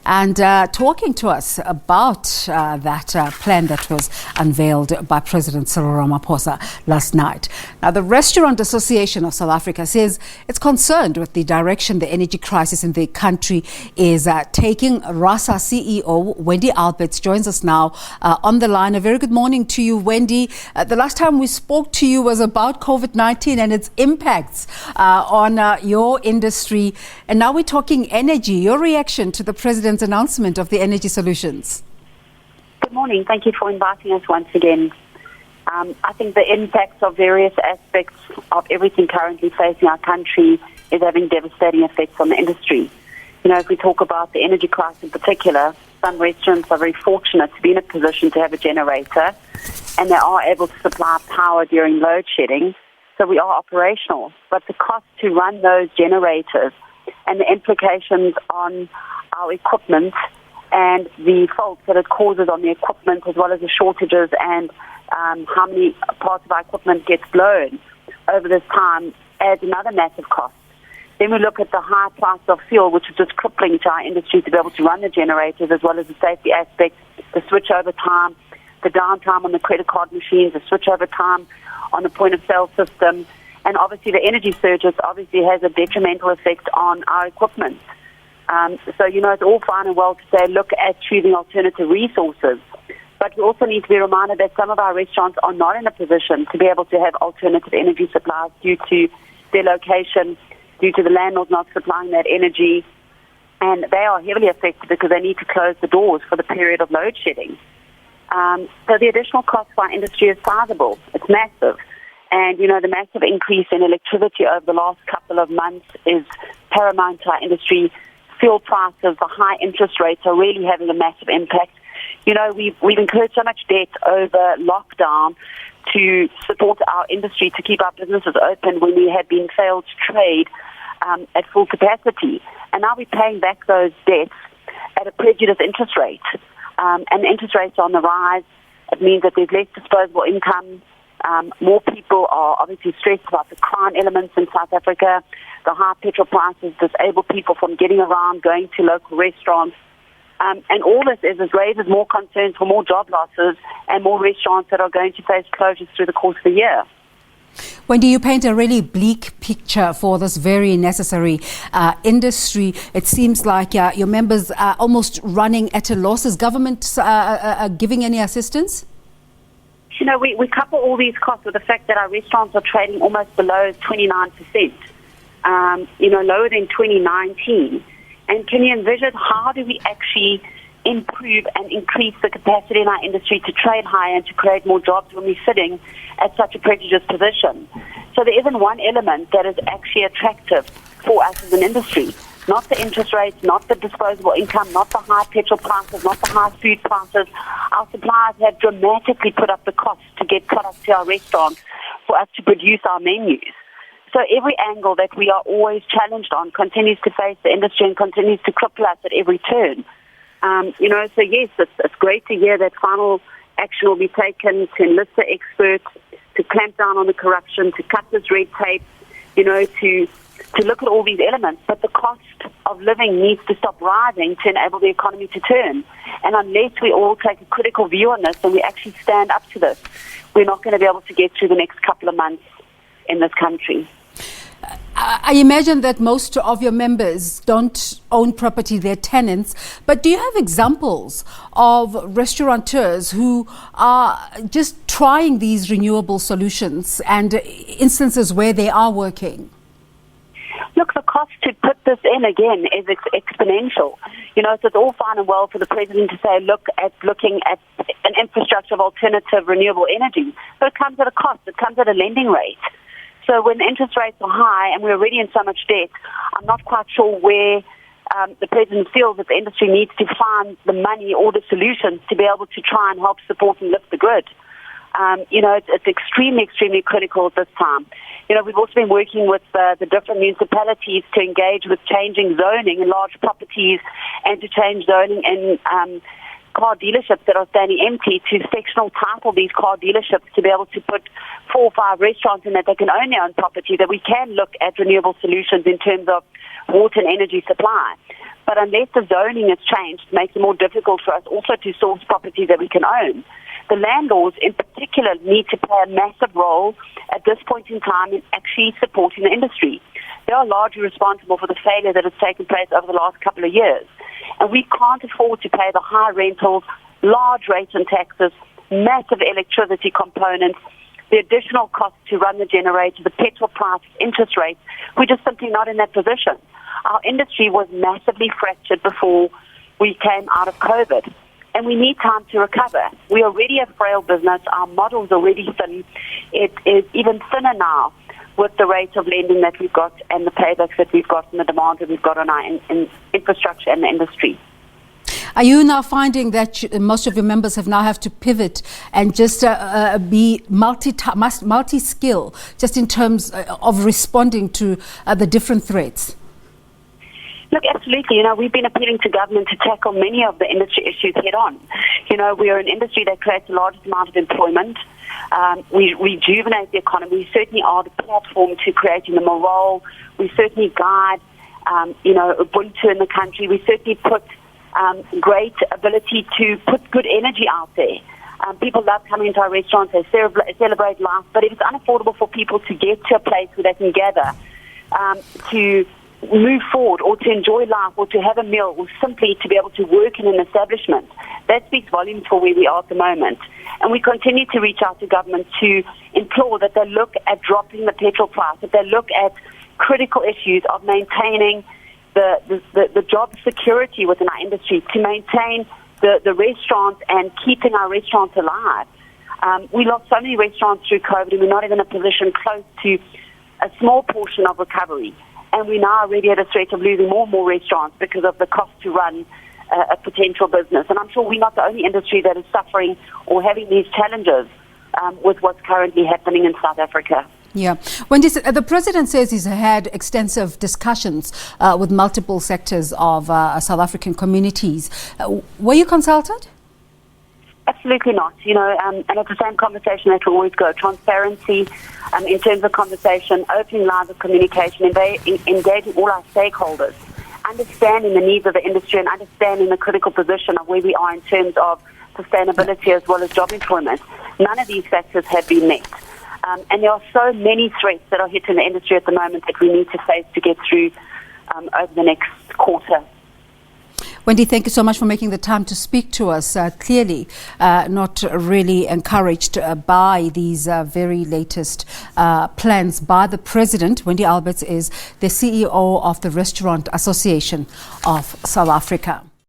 and talking to us about that plan that was unveiled by President Cyril Ramaphosa last night. Now, the Restaurant Association of South Africa says it's concerned with the direction the energy crisis in the country is taking. RASA CEO Wendy Alberts joins us now on the line. A very good morning to you, Wendy. The last time we spoke to you was about COVID-19 and its impacts on your industry. And now we're talking energy. Your reaction to the President's announcement of the energy solutions? Good morning. Thank you for inviting us once again. I think the impacts of various aspects of everything currently facing our country is having devastating effects on the industry. You know, if we talk about the energy crisis in particular, some restaurants are very fortunate to be in a position to have a generator, and they are able to supply power during load shedding, so we are operational. But the cost to run those generators and the implications on our equipment and the faults that it causes on the equipment, as well as the shortages and how many parts of our equipment gets blown over this time, adds another massive cost. Then we look at the high price of fuel, which is just crippling to our industry to be able to run the generators, as well as the safety aspects, the switchover time, the downtime on the credit card machines, the switchover time on the point-of-sale system, and obviously the energy surges obviously has a detrimental effect on our equipment. So, you know, it's all fine and well to say, look at choosing alternative resources. But we also need to be reminded that some of our restaurants are not in a position to be able to have alternative energy supplies due to their location, due to the landlord not supplying that energy. And they are heavily affected because they need to close the doors for the period of load shedding. So the additional cost for our industry is sizable. It's massive. And, you know, the massive increase in electricity over the last couple of months is paramount to our industry. Fuel prices, the high interest rates are really having a massive impact. You know, we've incurred so much debt over lockdown to support our industry, to keep our businesses open when we had been failed to trade at full capacity. And now we're paying back those debts at a prejudiced interest rate. And the interest rates are on the rise. It means that there's less disposable income. More people are obviously stressed about the crime elements in South Africa. The high petrol prices disable people from getting around, going to local restaurants. And all this is raises more concerns for more job losses and more restaurants that are going to face closures through the course of the year. Wendy, you paint a really bleak picture for this very necessary industry. It seems like your members are almost running at a loss. Is government giving any assistance? You know, we couple all these costs with the fact that our restaurants are trading almost below 29%, you know, lower than 2019. And can you envision how do we actually improve and increase the capacity in our industry to trade higher and to create more jobs when we're sitting at such a prejudiced position? So there isn't one element that is actually attractive for us as an industry. Not the interest rates, not the disposable income, not the high petrol prices, not the high food prices. Our suppliers have dramatically put up the cost to get products to our restaurants for us to produce our menus. So every angle that we are always challenged on continues to face the industry and continues to cripple us at every turn. You know, so yes, it's great to hear that final action will be taken to enlist the experts, to clamp down on the corruption, to cut this red tape, you know, to look at all these elements. But the cost of living needs to stop rising to enable the economy to turn. And unless we all take a critical view on this and we actually stand up to this, we're not going to be able to get through the next couple of months in this country. I imagine that most of your members don't own property, they're tenants. But do you have examples of restaurateurs who are just trying these renewable solutions and instances where they are working? Look, the cost to put this in again is exponential. You know, so it's all fine and well for the president to say, looking at an infrastructure of alternative renewable energy. But it comes at a cost. It comes at a lending rate. So when interest rates are high and we're already in so much debt, I'm not quite sure where the president feels that the industry needs to find the money or the solutions to be able to try and help support and lift the grid. You know, it's extremely, extremely critical at this time. You know, we've also been working with the different municipalities to engage with changing zoning in large properties and to change zoning in car dealerships that are standing empty to sectional title these car dealerships to be able to put 4 or 5 restaurants in that they can own their own property, that we can look at renewable solutions in terms of water and energy supply. But unless the zoning is changed, it makes it more difficult for us also to source properties that we can own. The landlords in particular need to play a massive role at this point in time in actually supporting the industry. They are largely responsible for the failure that has taken place over the last couple of years. And we can't afford to pay the high rentals, large rates and taxes, massive electricity components, the additional costs to run the generator, the petrol price, interest rates. We're just simply not in that position. Our industry was massively fractured before we came out of COVID, and we need time to recover. We're already a frail business. Our model's already thin. It is even thinner now with the rate of lending that we've got and the paybacks that we've got and the demand that we've got on our infrastructure and the industry. Are you now finding that most of your members have to pivot and just be multi-skill, just in terms of responding to the different threats? Look, absolutely. We've been appealing to government to tackle many of the industry issues head on. We are an industry that creates the largest amount of employment. We rejuvenate the economy. We certainly are the platform to creating the morale. We certainly guide, Ubuntu in the country. We certainly put great ability to put good energy out there. People love coming into our restaurants. They celebrate life. But if it's unaffordable for people to get to a place where they can gather, to move forward or to enjoy life or to have a meal or simply to be able to work in an establishment, that speaks volumes for where we are at the moment. And we continue to reach out to government to implore that they look at dropping the petrol price, that they look at critical issues of maintaining the job security within our industry, to maintain the restaurants and keeping our restaurants alive. We lost so many restaurants through COVID, and we're not even in a position close to a small portion of recovery. And we now are already at a threat of losing more and more restaurants because of the cost to run a potential business. And I'm sure we're not the only industry that is suffering or having these challenges with what's currently happening in South Africa. Yeah. Wendy, the president says he's had extensive discussions with multiple sectors of South African communities. Were you consulted? Absolutely not. And it's the same conversation that will always go. Transparency in terms of conversation, opening lines of communication, engaging all our stakeholders, understanding the needs of the industry and understanding the critical position of where we are in terms of sustainability as well as job employment. None of these factors have been met. And there are so many threats that are hitting the industry at the moment that we need to face to get through over the next quarter. Wendy, thank you so much for making the time to speak to us. Clearly, not really encouraged by these very latest plans by the president. Wendy Alberts is the CEO of the Restaurant Association of South Africa.